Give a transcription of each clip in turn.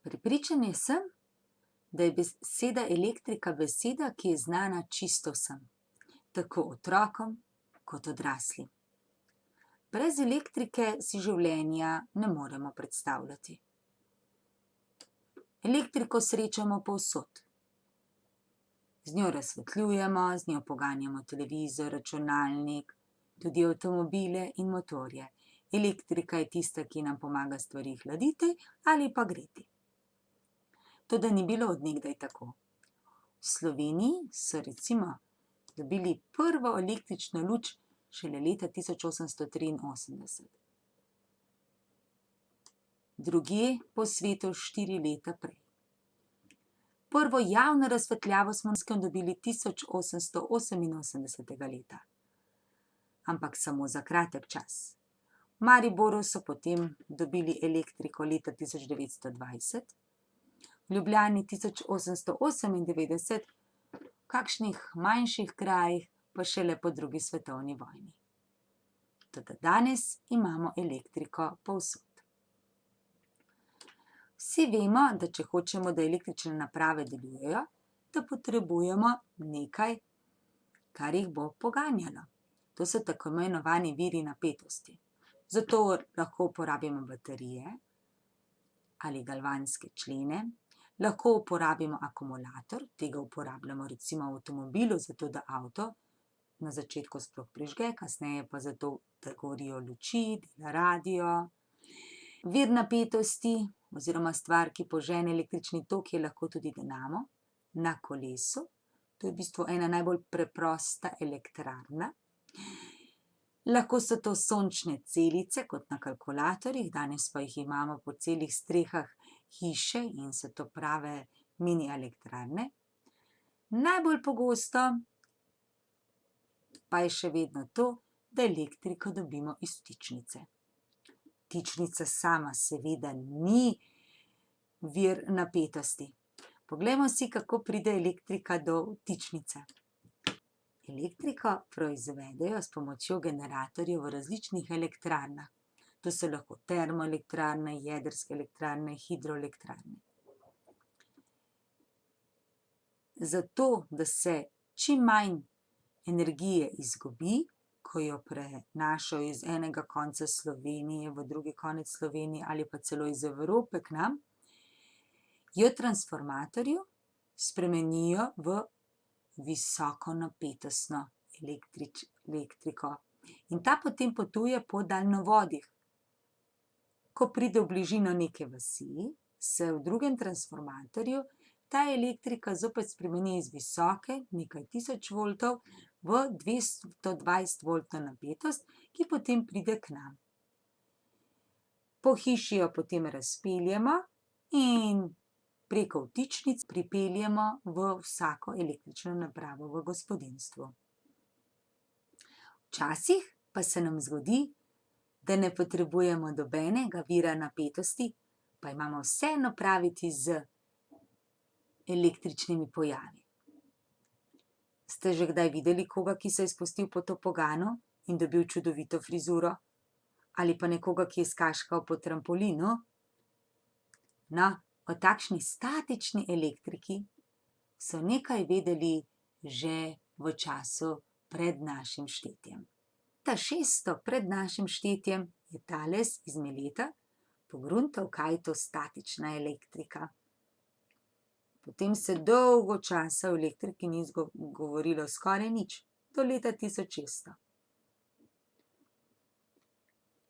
Prepričan sem, da je beseda elektrika beseda, ki je znana čisto vsem, tako otrokom kot odraslim. Brez elektrike si življenja ne moremo predstavljati. Elektriko srečamo povsod. Z njo razsvetljujemo, z njo poganjamo televizor, računalnik, tudi avtomobile in motorje. Elektrika je tista, ki nam pomaga stvari hladiti ali pa greti. Toda ni bilo od nekdaj tako. V Sloveniji so recimo dobili prvo električno luč šele leta 1883. Drugje po svetu 4 leta prej. Prvo javno razsvetljavo smo dobili 1888. leta. Ampak samo za kratek čas. V Mariboru so potem dobili elektriko leta 1920, v Ljubljani 1898, v kakšnih manjših krajih pa šele po drugi svetovni vojni. Toda danes imamo elektriko povsod. Vsi vemo, da če hočemo, da električne naprave delujejo, da potrebujemo nekaj, kar jih bo poganjalo. To so tako imenovani viri napetosti. Zato lahko uporabimo baterije ali galvanske člene, lahko uporabimo akumulator, tega uporabljamo recimo v avtomobilu, zato da avto na začetku sploh prižge, kasneje pa zato, da gorijo luči, dela radio. Vir napetosti oziroma stvar, ki požene električni tok, je lahko tudi dinamo na kolesu. To je v bistvu ena najbolj preprosta elektrarna. Lahko so to sončne celice, kot na kalkulatorjih, danes pa jih imamo po celih strehah hiše in so to prave mini elektrarne. Najbolj pogosto pa je še vedno to, da elektriko dobimo iz vtičnice. Vtičnica sama seveda ni vir napetosti. Poglejmo si, kako pride elektrika do vtičnice. Elektriko proizvedejo s pomočjo generatorjev v različnih elektrarnah. To so lahko termoelektrarne, jedrske elektrarne, hidroelektrarne. Zato, da se čim manj energije izgubi, ko jo prenašajo iz enega konca Slovenije v drugi konec Slovenije ali pa celo iz Evrope k nam, jo transformatorju spremenijo v visokonapetostno elektriko. In ta potem potuje po daljnovodih. Ko pride v bližino neke vasi, se v drugem transformatorju ta elektrika zopet spremeni iz visoke, nekaj tisoč voltov, v 220-voltno napetost, ki potem pride k nam. Po hiši jo potem razpeljemo in preko vtičnic pripeljemo v vsako električno napravo v gospodinjstvu. Včasih pa se nam zgodi, da ne potrebujemo nobenega vira napetosti, pa imamo vseeno opraviti z električnimi pojavi. Ste že kdaj videli koga, ki se je spustil po topoganu in dobil čudovito frizuro? Ali pa nekoga, ki je skaškal po trampolinu? No, o takšni statični elektriki so nekaj vedeli že v času pred našim štetjem. Ta 600 pred našim štetjem je Thales iz Mileta pogruntal, kaj je to statična elektrika. Potem se dolgo časa o elektriki ni govorilo skoraj nič, do leta 1600.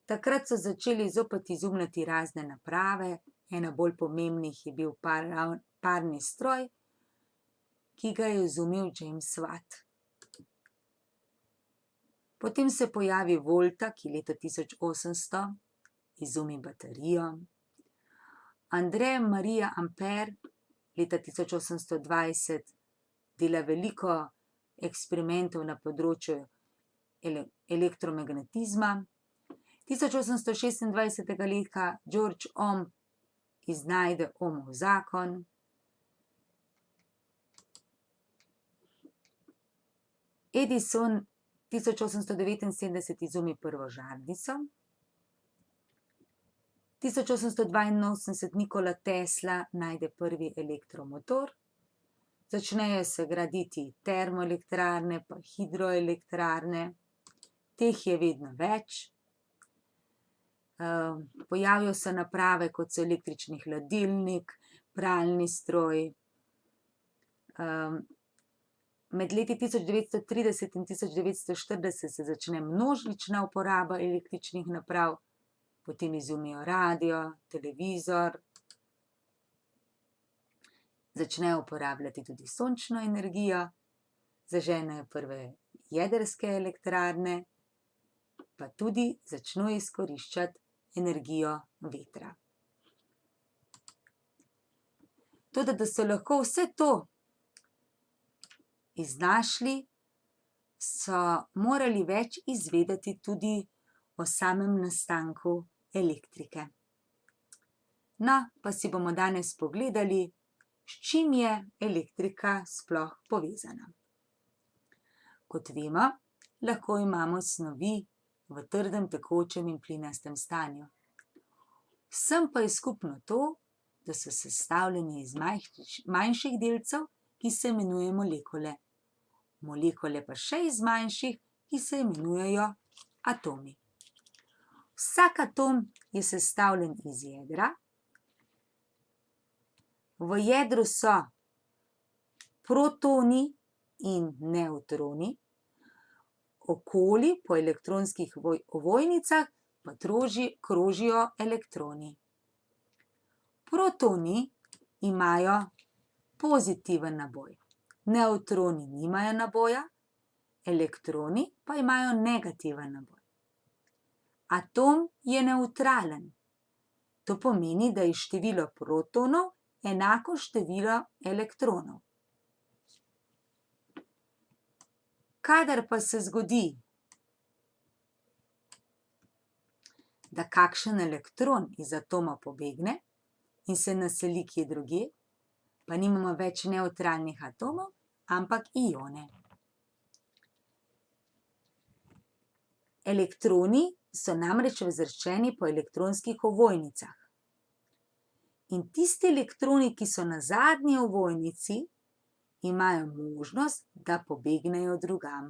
Takrat so začeli zopet izumljati razne naprave, ena bolj pomembnih je bil parni stroj, ki ga je izumil James Watt. Potem se pojavi Volta, ki leta 1800 izumi baterijo. Andrea Maria Ampere leta 1820 dela veliko eksperimentov na področju elektromagnetizma. 1826. leta George Ohm iznajde Ohmov zakon. Edison 1879 izumi prvo žarnico. 1882 Nikola Tesla najde prvi elektromotor. Začnejo se graditi termoelektrarne pa hidroelektrarne. Teh je vedno več. Pojavijo se naprave, kot so električni hladilnik, pralni stroj. Med leti 1930 in 1940 se začne množična uporaba električnih naprav, potem izumijo radio, televizor, začnejo uporabljati tudi sončno energijo, zaženejo prve jedrske elektrarne, pa tudi začno izkoriščati energijo vetra. Toda, da so lahko vse to iznašli, so morali več izvedeti tudi o samem nastanku elektrike. No, pa si bomo danes pogledali, s čim je elektrika sploh povezana. Kot vemo, lahko imamo snovi v trdem, tekočem in plinastem stanju. Vsem pa je skupno to, da so sestavljeni iz manjših delcev, ki se imenuje molekule. Molekule pa še iz manjših, ki se imenujejo atomi. Vsak atom je sestavljen iz jedra. V jedru so protoni in nevtroni, okoli po elektronskih ovojnicah pa krožijo elektroni. Protoni imajo pozitiven naboj, nevtroni nimajo naboja, elektroni pa imajo negativen naboj. Atom je nevtralen. To pomeni, da je število protonov enako številu elektronov. Kadar pa se zgodi, da kakšen elektron iz atoma pobegne in se naseli kje drugje, pa nimamo več nevtralnih atomov, ampak ione. Elektroni so namreč razvrščeni po elektronskih ovojnicah. In tisti elektroni, ki so na zadnji ovojnici, imajo možnost, da pobegnejo drugam.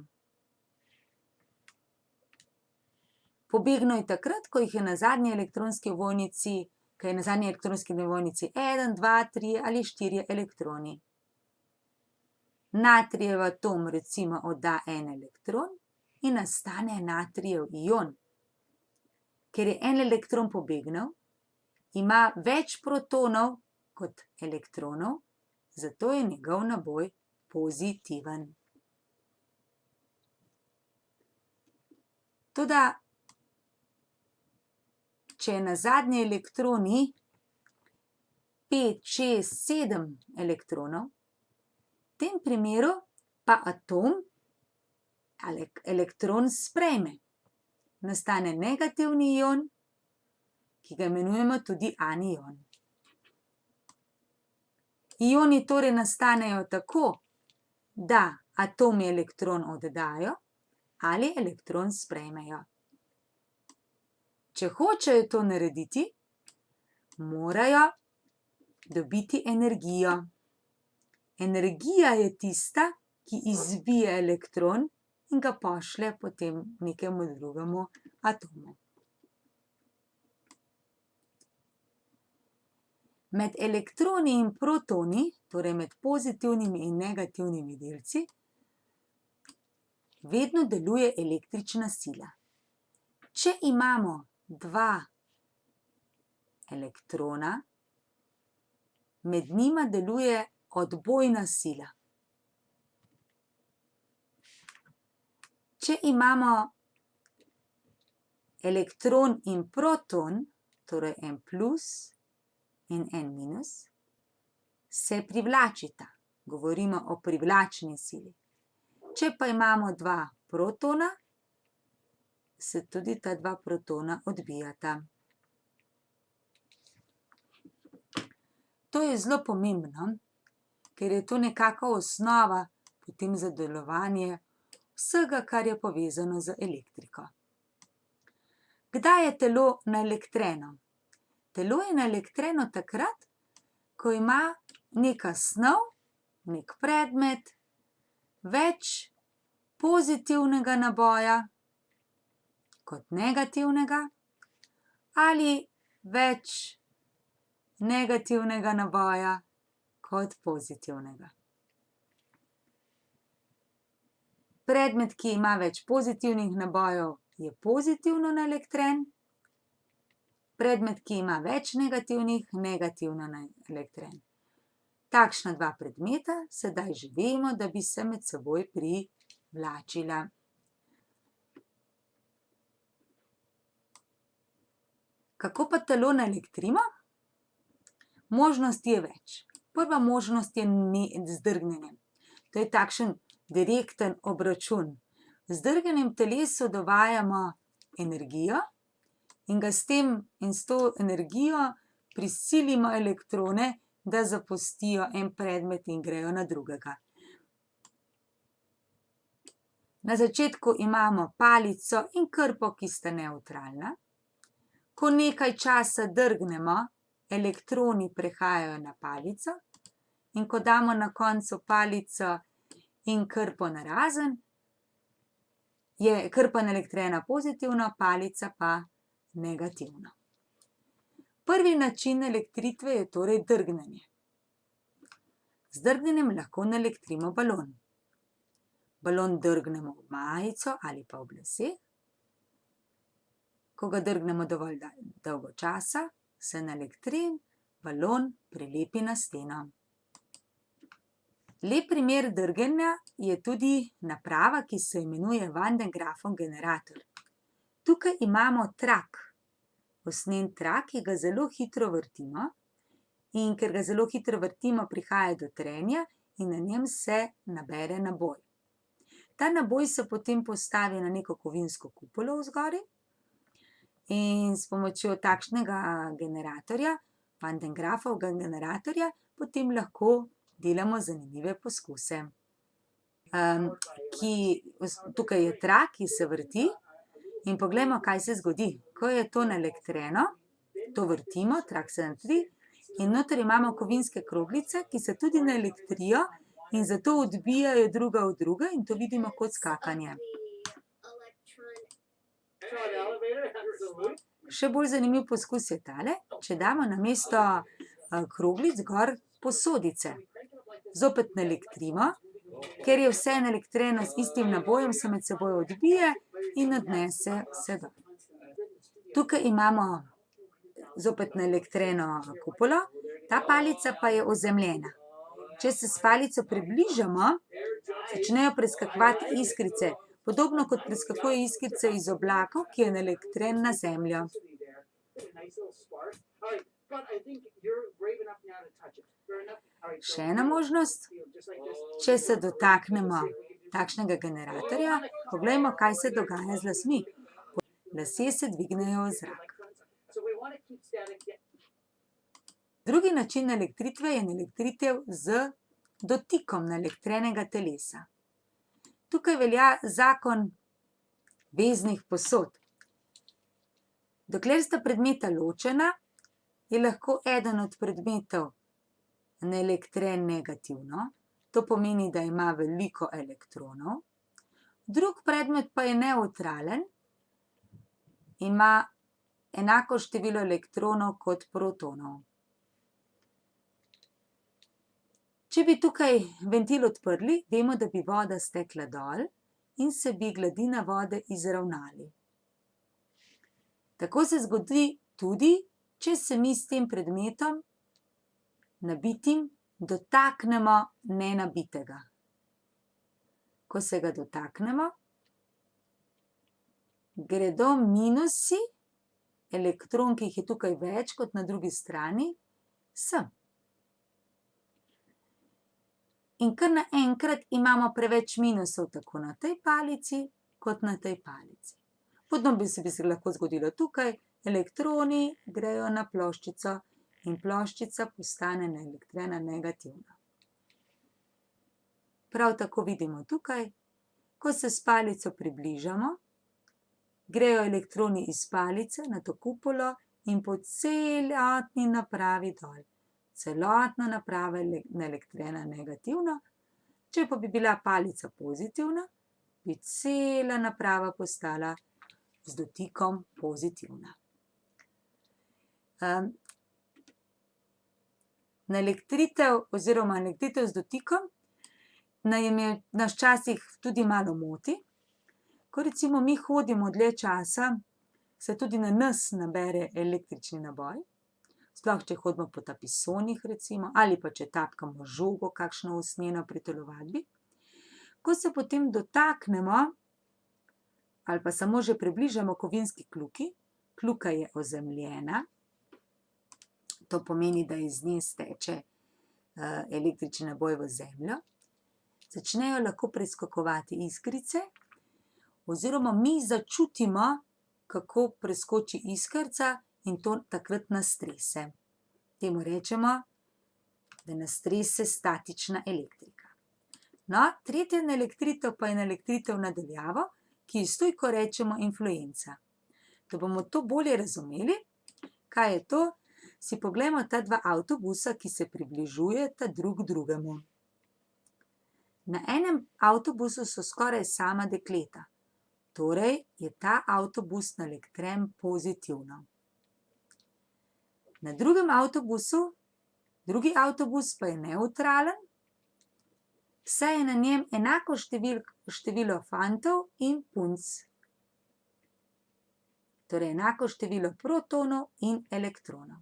Pobegnejo takrat, ko jih je na zadnji elektronski ovojnici, ko je na zadnji elektronski ovojnici 1, 2, 3 ali 4 elektroni. Natrijev atom recimo odda en elektron in nastane natrijev ion. Ker je en elektron pobegnil, ima več protonov kot elektronov, zato je njegov naboj pozitiven. Toda, če je na zadnji elektroni 5, 6, 7 elektronov, v tem primeru pa atom ali elektron sprejme. Nastane negativni ion, ki ga imenujemo tudi anion. Ioni torej nastanejo tako, da atomi elektron oddajo ali elektron sprejmejo. Če hočejo to narediti, morajo dobiti energijo. Energija je tista, ki izbije elektron in ga pošlje potem nekemu drugemu atomu. Med elektroni in protoni, torej med pozitivnimi in negativnimi delci, vedno deluje električna sila. Če imamo dva elektrona, med njima deluje odbojna sila. Če imamo elektron in proton, torej en plus in en minus, se privlačita. Govorimo o privlačni sili. Če pa imamo dva protona, se tudi ta dva protona odbijata. To je zelo pomembno, ker je to nekako osnova potem za delovanje vsega, kar je povezano z elektriko. Kdaj je telo naelektreno? Telo je naelektreno takrat, ko ima neka snov, nek predmet, več pozitivnega naboja kot negativnega ali več negativnega naboja kot pozitivnega. Predmet, ki ima več pozitivnih nabojev, je pozitivno naelektren, predmet, ki ima več negativnih, negativno naelektren. Takšna dva predmeta sedaj že vemo, da bi se med seboj privlačila. Kako pa telo naelektrimo? Možnosti je več. Prva možnost je z drgnjenjem. To je takšen direkten obračun. Z drgnjenjem telesu dovajamo energijo in ga s to energijo prisilimo elektrone, da zapustijo en predmet in grejo na drugega. Na začetku imamo palico in krpo, ki sta nevtralna. Ko nekaj časa drgnemo, elektroni prehajajo na palico, in ko damo na koncu palico in krpo narazen, je krpa naelektrena pozitivno, palica pa negativno. Prvi način elektritve je torej drgnjenje. Z drgnjenjem lahko naelektrimo balon. Balon drgnemo v majico ali pa v lase. Ko ga drgnemo dovolj dolgo časa, se naelektrin balon prilepi na steno. Lep primer drgnjenja je tudi naprava, ki se imenuje Van de Graaff generator. Tukaj imamo trak, usnjen trak, ki ga zelo hitro vrtimo, in ker ga zelo hitro vrtimo, prihaja do trenja in na njem se nabere naboj. Ta naboj se potem postavi na neko kovinsko kupolo vzgoraj in s pomočjo takšnega generatorja, Van de Graaffovega generatorja, potem lahko delamo zanimive poskuse. Tukaj je trak, ki se vrti, in poglejmo, kaj se zgodi. Ko je to naelektreno, to vrtimo, trak se vrti, in noter imamo kovinske kroglice, ki se tudi naelektrijo in zato odbijajo druga od druge in to vidimo kot skakanje. Še bolj zanimiv poskus je tale, če damo namesto kroglic gor posodice. Zopet naelektrimo, ker je vse naelektreno z istim nabojem, se med seboj odbije in odnese vse dol. Tukaj imamo zopet naelektreno kupolo, ta palica pa je ozemljena. Če se s palico približamo, začnejo preskakovati iskrice, podobno kot preskakujejo iskrice iz oblakov, ki je naelektren na zemljo. Še ena možnost, če se dotaknemo takšnega generatorja, poglejmo, kaj se dogaja z lasmi. Lasje se dvignejo v zrak. Drugi način naelektritve je naelektritev z dotikom naelektrenega telesa. Tukaj velja zakon veznih posod. Dokler sta predmeta ločena, je lahko eden od predmetov naelektren negativno, to pomeni, da ima veliko elektronov, drug predmet pa je nevtralen, ima enako število elektronov kot protonov. Če bi tukaj ventil odprli, vemo, da bi voda stekla dol in se bi gladina vode izravnali. Tako se zgodi tudi, če se mi s tem predmetom nabitim dotaknemo nenabitega. Ko se ga dotaknemo, gredo minusi, elektron, ki jih je tukaj več kot na drugi strani, sem. In kar naenkrat imamo preveč minusov tako na tej palici, kot na tej palici. Podobno bi se lahko zgodilo tukaj, elektroni grejo na ploščico in ploščica postane naelektrena negativno. Prav tako vidimo tukaj, ko se s palico približamo, grejo elektroni iz palice na to kupolo in po celotni napravi dol. Celotna naprava je naelektrena negativno, če pa bi bila palica pozitivna, bi cela naprava postala z dotikom pozitivna. Naelektritev oziroma elektritev z dotikom nas včasih tudi malo moti. Ko recimo mi hodimo dlje časa, se tudi na nas nabere električni naboj, sploh če hodimo po tapisonih recimo, ali pa če tapkamo žogo, kakšno usnjeno pri telovadbi. Ko se potem dotaknemo ali pa samo že približamo kovinski kljuki, kljuka je ozemljena, to pomeni, da iz nje steče električni naboj v zemljo, začnejo lahko preskakovati iskrice, oziroma mi začutimo, kako preskoči iskrica in to takrat nas strese. Temu rečemo, da nas strese statična elektrika. No, tretja naelektritev pa je naelektritev na daljavo, ki ji tujko rečemo influenca. Da bomo to bolje razumeli, kaj je to, si poglejmo ta dva avtobusa, ki se približujeta drug drugemu. Na enem avtobusu so skoraj sama dekleta, torej je ta avtobus naelektren pozitivno. Na drugem avtobusu, drugi avtobus pa je nevtralen, saj je na njem enako število fantov in punc. Torej enako število protonov in elektronov.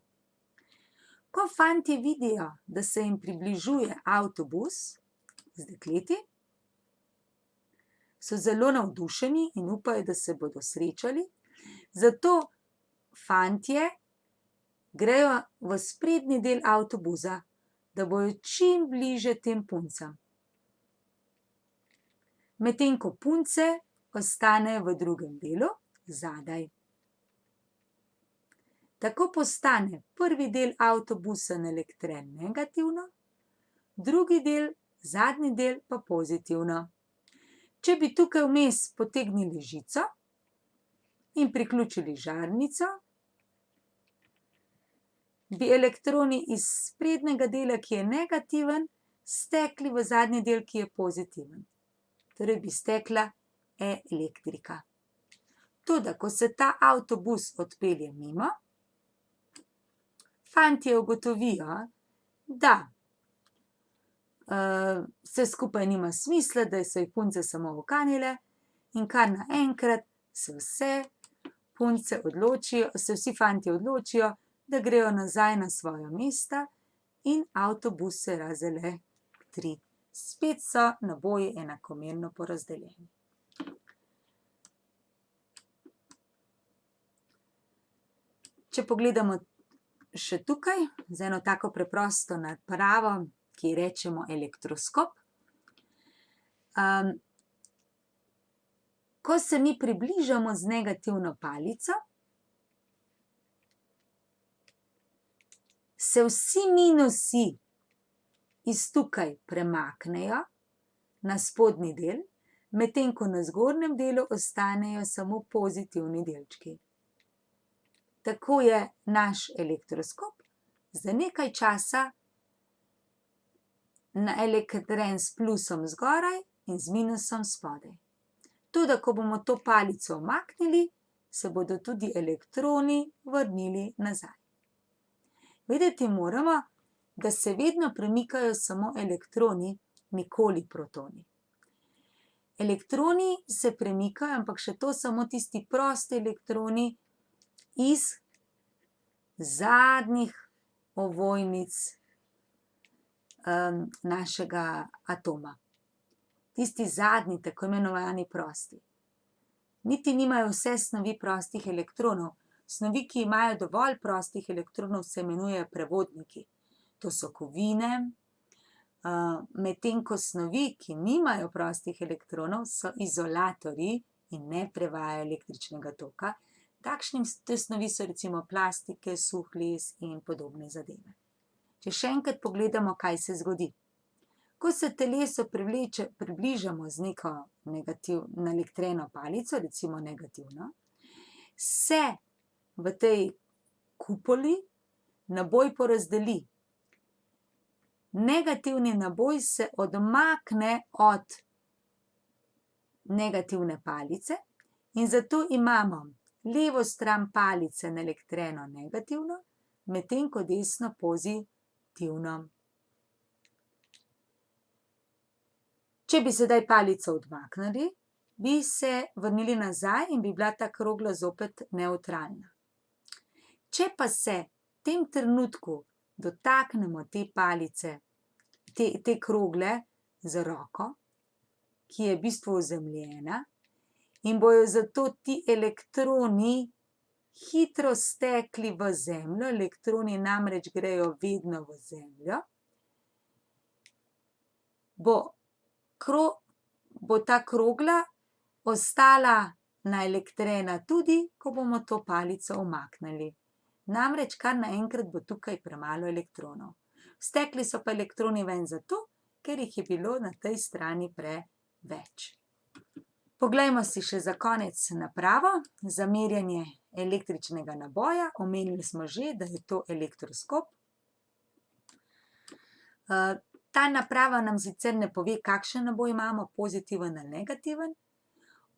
Ko fantje vidijo, da se jim približuje avtobus z dekleti, so zelo navdušeni in upajo, da se bodo srečali, zato fantje grejo v sprednji del avtobusa, da bojo čim bliže tem puncam. Medtem ko punce ostanejo v drugem delu, zadaj. Tako postane prvi del avtobusa naelektren negativno, drugi del, zadnji del pa pozitivno. Če bi tukaj vmes potegnili žico in priključili žarnico, bi elektroni iz sprednjega dela, ki je negativen, stekli v zadnji del, ki je pozitiven. Torej bi stekla elektrika. Toda, ko se ta avtobus odpelje mimo, fantje ugotovijo, da vse skupaj nima smisla, da so jih punce samo okanile in kar naenkrat se vsi fantje odločijo, da grejo nazaj na svoja mesta in avtobus se razelektriti. Spet so naboji enakomerno porazdeljeni. Če pogledamo še tukaj, z eno tako preprosto napravo, ki ji rečemo elektroskop. Ko se mi približamo z negativno palico, se vsi minusi iz tukaj premaknejo na spodnji del, medtem ko na zgornjem delu ostanejo samo pozitivni delčki. Tako je naš elektroskop za nekaj časa naelektren s plusom zgoraj in z minusom spodaj. Toda, ko bomo to palico umaknili, se bodo tudi elektroni vrnili nazaj. Vedeti moramo, da se vedno premikajo samo elektroni, nikoli protoni. Elektroni se premikajo, ampak še to samo tisti prosti elektroni iz zadnjih ovojnic našega atoma. Tisti zadnji, tako imenovani prosti. Niti nimajo vse snovi prostih elektronov. Snovi, ki imajo dovolj prostih elektronov, se imenujejo prevodniki. To so kovine, medtem ko snovi, ki nimajo prostih elektronov, so izolatorji in ne prevajajo električnega toka. Te snovi so recimo plastike, suh les in podobne zadeve. Če še enkrat pogledamo, kaj se zgodi. Ko se telesu približamo z neko naelektreno palico, recimo negativno, se v tej kupoli naboj porazdeli. Negativni naboj se odmakne od negativne palice in zato imamo levo stran palice naelektreno negativno, medtem ko desno pozitivno. Če bi sedaj palico odmaknili, bi se vrnili nazaj in bi bila ta krogla zopet nevtralna. Če pa se v tem trenutku dotaknemo te palice, te krogle z roko, ki je v bistvu ozemljena, in bojo zato ti elektroni hitro stekli v zemljo, elektroni namreč grejo vedno v zemljo, bo ta krogla ostala naelektrena tudi, ko bomo to palico umaknili. Namreč kar naenkrat bo tukaj premalo elektronov. Stekli so pa elektroni ven zato, ker jih je bilo na tej strani preveč. Poglejmo si še za konec napravo za merjenje električnega naboja. Omenili smo že, da je to elektroskop. Ta naprava nam sicer ne pove, kakšen naboj imamo, pozitiven ali negativen,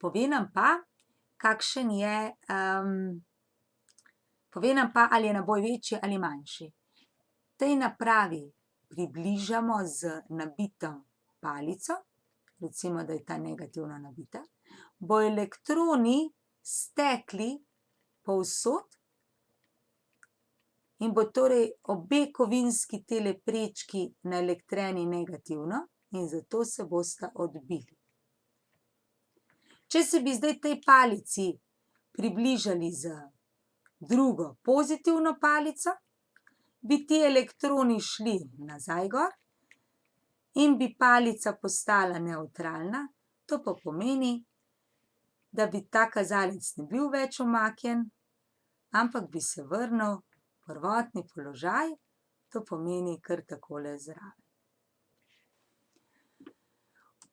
pove nam pa, ali je naboj večji ali manjši. Tej napravi približamo z nabito palico, recimo, da je ta negativno nabita, bo elektroni stekli povsod in bo torej obe kovinski tele prečki naelektreni negativno in zato se bosta odbili. Če se bi zdaj tej palici približali z drugo pozitivno palico, bi ti elektroni šli nazaj gor in bi palica postala nevtralna, to pa pomeni, da bi ta kazalec ne bil več umaknjen, ampak bi se vrnil v prvotni položaj, to pomeni kar takole zraven.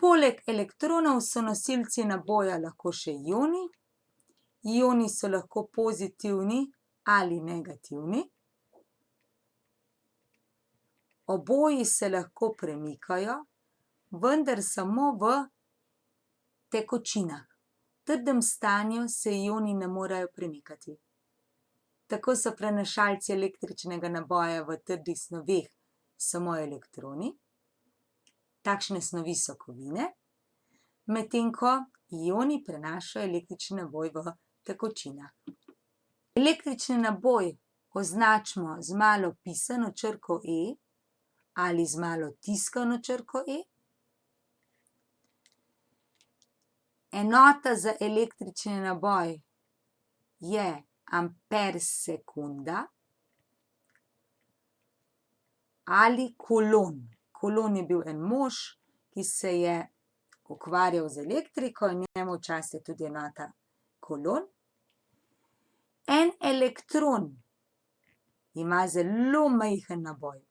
Poleg elektronov so nosilci naboja lahko še ioni. Ioni so lahko pozitivni ali negativni. Oboji se lahko premikajo, vendar samo v tekočinah. V trdem stanju se ioni ne morejo premikati. Tako so prenašalci električnega naboja v trdih snoveh samo elektroni. Takšne snovi so kovine, medtem ko ioni prenašajo električni naboj v tekočinah. Električni naboj označimo z malo pisano črko E ali z malo tiskano črko E. Enota za električni naboj je amper sekunda ali kulon. Kulon je bil en mož, ki se je ukvarjal z elektriko in njemu včasih je tudi enota kulon. En elektron ima zelo majhen naboj.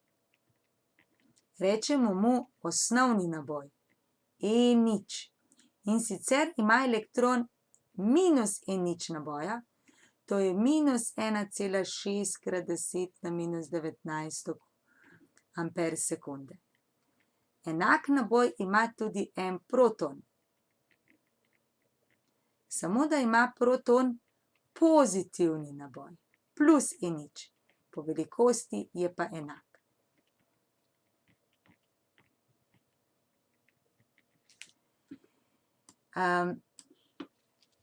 Rečemo mu osnovni naboj, E0. In sicer ima elektron minus E0 naboja, to je minus 1,6 krat 10 na minus 19 amper sekunde. Enak naboj ima tudi en proton. Samo da ima proton pozitivni naboj, plus E0. Po velikosti je pa enak.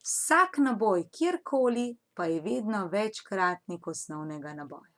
Vsak naboj, kjerkoli, pa je vedno večkratnik osnovnega naboja.